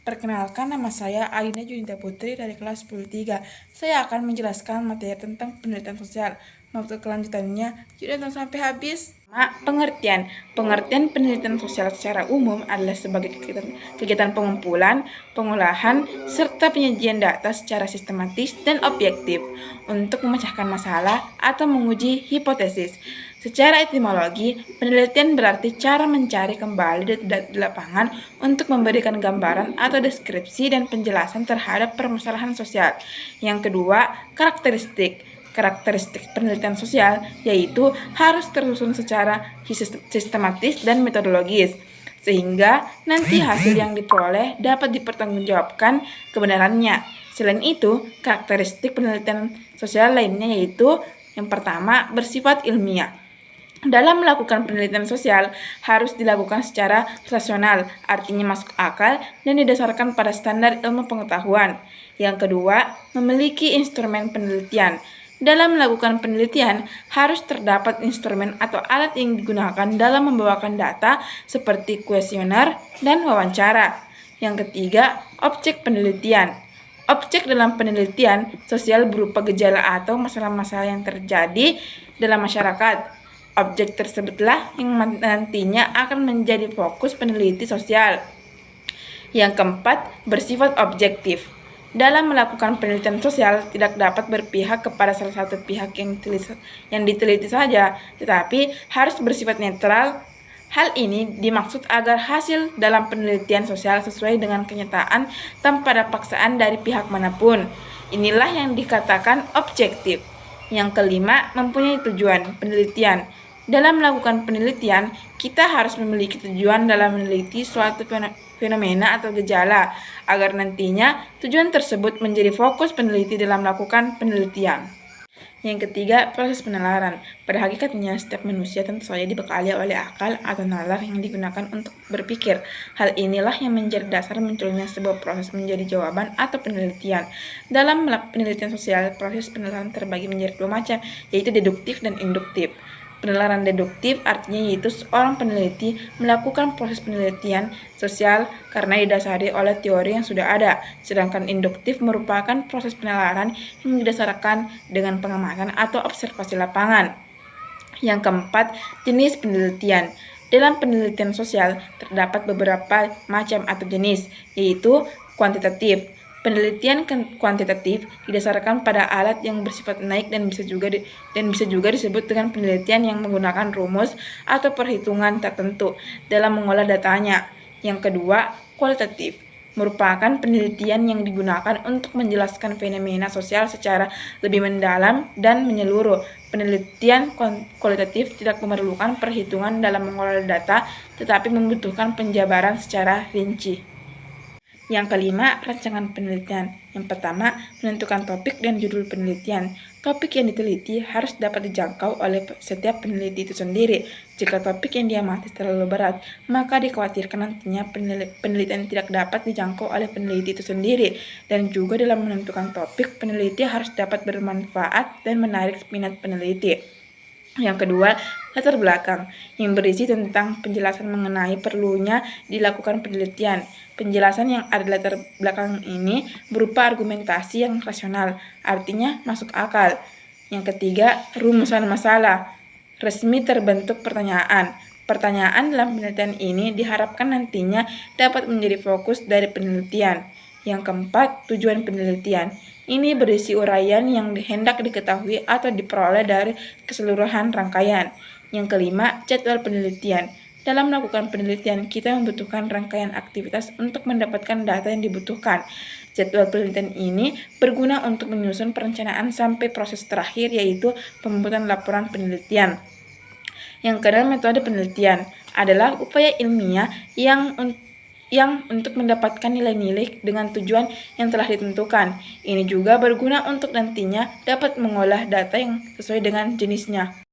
Perkenalkan, nama saya Aina Junita Putri dari kelas 10-3. Saya akan menjelaskan materi tentang penelitian sosial. Untuk kelanjutannya, yuk nonton sampai habis. Pengertian. Pengertian penelitian sosial secara umum adalah sebagai kegiatan pengumpulan, pengolahan, serta penyajian data secara sistematis dan objektif untuk memecahkan masalah atau menguji hipotesis. Secara etimologi, penelitian berarti cara mencari kembali data di lapangan untuk memberikan gambaran atau deskripsi dan penjelasan terhadap permasalahan sosial. Yang kedua, karakteristik. Karakteristik penelitian sosial yaitu harus tersusun secara sistematis dan metodologis, sehingga nanti hasil yang diperoleh dapat dipertanggungjawabkan kebenarannya. Selain itu, karakteristik penelitian sosial lainnya yaitu yang pertama, bersifat ilmiah. Dalam melakukan penelitian sosial harus dilakukan secara rasional, artinya masuk akal dan didasarkan pada standar ilmu pengetahuan. Yang kedua, memiliki instrumen penelitian. Dalam melakukan penelitian harus terdapat instrumen atau alat yang digunakan dalam membawakan data seperti kuesioner dan wawancara. Yang ketiga, objek penelitian. Objek dalam penelitian sosial berupa gejala atau masalah-masalah yang terjadi dalam masyarakat. Objek tersebutlah yang nantinya akan menjadi fokus peneliti sosial. Yang keempat, bersifat objektif. Dalam melakukan penelitian sosial tidak dapat berpihak kepada salah satu pihak yang diteliti saja, tetapi harus bersifat netral. Hal ini dimaksud agar hasil dalam penelitian sosial sesuai dengan kenyataan tanpa ada paksaan dari pihak manapun. Inilah yang dikatakan objektif. Yang kelima, mempunyai tujuan penelitian. Dalam melakukan penelitian, kita harus memiliki tujuan dalam meneliti suatu fenomena atau gejala, agar nantinya tujuan tersebut menjadi fokus peneliti dalam melakukan penelitian. Yang ketiga, proses penalaran. Pada hakikatnya, setiap manusia tentu saja dibekali oleh akal atau nalar yang digunakan untuk berpikir. Hal inilah yang menjadi dasar munculnya sebuah proses menjadi jawaban atau penelitian. Dalam penelitian sosial, proses penalaran terbagi menjadi dua macam, yaitu deduktif dan induktif. Penalaran deduktif artinya yaitu seorang peneliti melakukan proses penelitian sosial karena didasari oleh teori yang sudah ada, sedangkan induktif merupakan proses penalaran yang didasarkan dengan pengamatan atau observasi lapangan. Yang keempat, jenis penelitian. Dalam penelitian sosial terdapat beberapa macam atau jenis, yaitu kuantitatif. Penelitian kuantitatif didasarkan pada alat yang bersifat naik dan bisa juga disebut dengan penelitian yang menggunakan rumus atau perhitungan tertentu dalam mengolah datanya. Yang kedua, kualitatif merupakan penelitian yang digunakan untuk menjelaskan fenomena sosial secara lebih mendalam dan menyeluruh. Penelitian kualitatif tidak memerlukan perhitungan dalam mengolah data, tetapi membutuhkan penjabaran secara rinci. Yang kelima, rancangan penelitian. Yang pertama, menentukan topik dan judul penelitian. Topik yang diteliti harus dapat dijangkau oleh setiap peneliti itu sendiri. Jika topik yang diamati terlalu berat, maka dikhawatirkan nantinya penelitian tidak dapat dijangkau oleh peneliti itu sendiri. Dan juga dalam menentukan topik, peneliti harus dapat bermanfaat dan menarik minat peneliti. Yang kedua, latar belakang yang berisi tentang penjelasan mengenai perlunya dilakukan penelitian. Penjelasan yang ada di latar belakang ini berupa argumentasi yang rasional, artinya masuk akal. Yang ketiga, rumusan masalah. Resmi terbentuk pertanyaan. Pertanyaan dalam penelitian ini diharapkan nantinya dapat menjadi fokus dari penelitian. Yang keempat, tujuan penelitian. Ini berisi uraian yang hendak diketahui atau diperoleh dari keseluruhan rangkaian. Yang kelima, jadwal penelitian. Dalam melakukan penelitian, kita membutuhkan rangkaian aktivitas untuk mendapatkan data yang dibutuhkan. Jadwal penelitian ini berguna untuk menyusun perencanaan sampai proses terakhir, yaitu pembuatan laporan penelitian. Yang keenam, metode penelitian adalah upaya ilmiah yang untuk mendapatkan nilai-nilai dengan tujuan yang telah ditentukan. Ini juga berguna untuk nantinya dapat mengolah data yang sesuai dengan jenisnya.